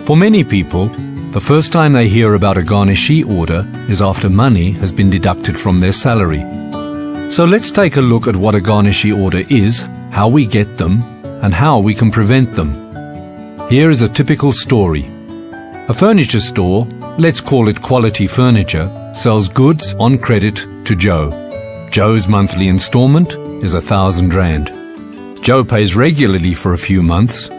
For many people, the first time they hear about a Garnishee order is after money has been deducted from their salary. So let's take a look at what a Garnishee order is, how we get them, and how we can prevent them. Here is a typical story. A furniture store, let's call it Quality Furniture, sells goods on credit to Joe. Joe's monthly installment is 1,000 Rand. Joe pays regularly for a few months,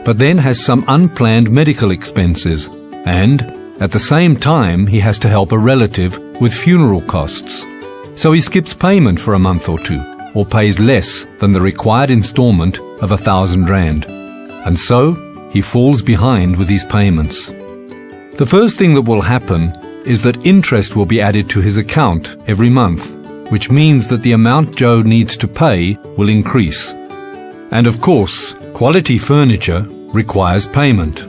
but then has some unplanned medical expenses, and at the same time he has to help a relative with funeral costs. So he skips payment for a month or two, or pays less than the required installment of 1,000 Rand. And so he falls behind with his payments. The first thing that will happen is that interest will be added to his account every month, which means that the amount Joe needs to pay will increase. And of course, Quality Furniture requires payment.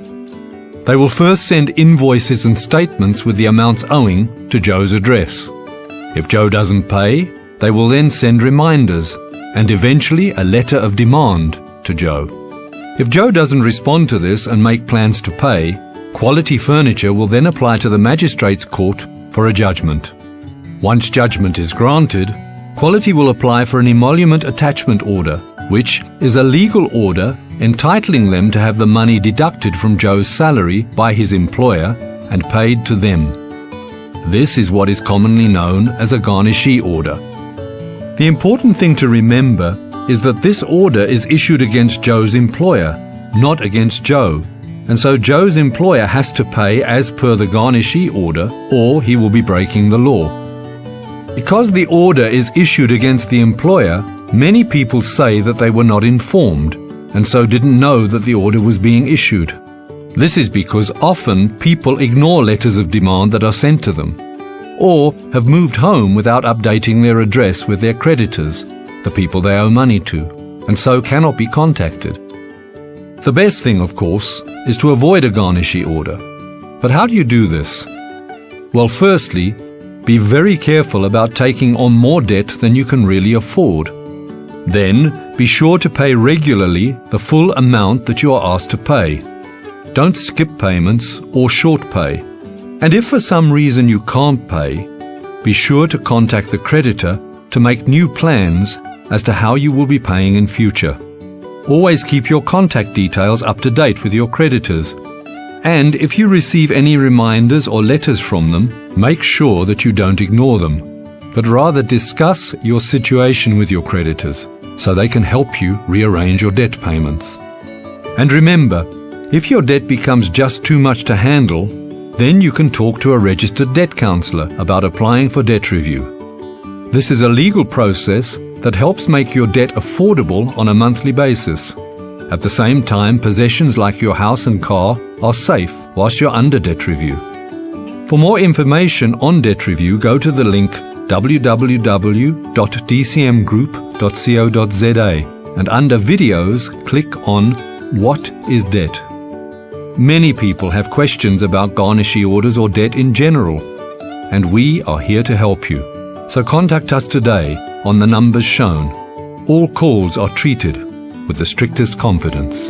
They will first send invoices and statements with the amounts owing to Joe's address. If Joe doesn't pay, they will then send reminders and eventually a letter of demand to Joe. If Joe doesn't respond to this and make plans to pay, Quality Furniture will then apply to the magistrate's court for a judgment. Once judgment is granted, Quality will apply for an emolument attachment order, which is a legal order entitling them to have the money deducted from Joe's salary by his employer and paid to them. This is what is commonly known as a Garnishee order. The important thing to remember is that this order is issued against Joe's employer, not against Joe, and so Joe's employer has to pay as per the Garnishee order, or he will be breaking the law. Because the order is issued against the employer, many people say that they were not informed and so didn't know that the order was being issued. This is because often people ignore letters of demand that are sent to them, or have moved home without updating their address with their creditors, the people they owe money to, and so cannot be contacted. The best thing, of course, is to avoid a Garnishee order. But how do you do this? Well, firstly, be very careful about taking on more debt than you can really afford. Then, be sure to pay regularly the full amount that you are asked to pay. Don't skip payments or short pay. And if for some reason you can't pay, be sure to contact the creditor to make new plans as to how you will be paying in future. Always keep your contact details up to date with your creditors. And if you receive any reminders or letters from them, make sure that you don't ignore them, but rather discuss your situation with your creditors so they can help you rearrange your debt payments. And remember, if your debt becomes just too much to handle, then you can talk to a registered debt counsellor about applying for debt review. This is a legal process that helps make your debt affordable on a monthly basis. At the same time, possessions like your house and car are safe whilst you're under debt review. For more information on debt review, go to the link www.dcmgroup.co.za and under Videos, click on What is Debt? Many people have questions about Garnishee orders or debt in general, and we are here to help you. So contact us today on the numbers shown. All calls are treated with the strictest confidence.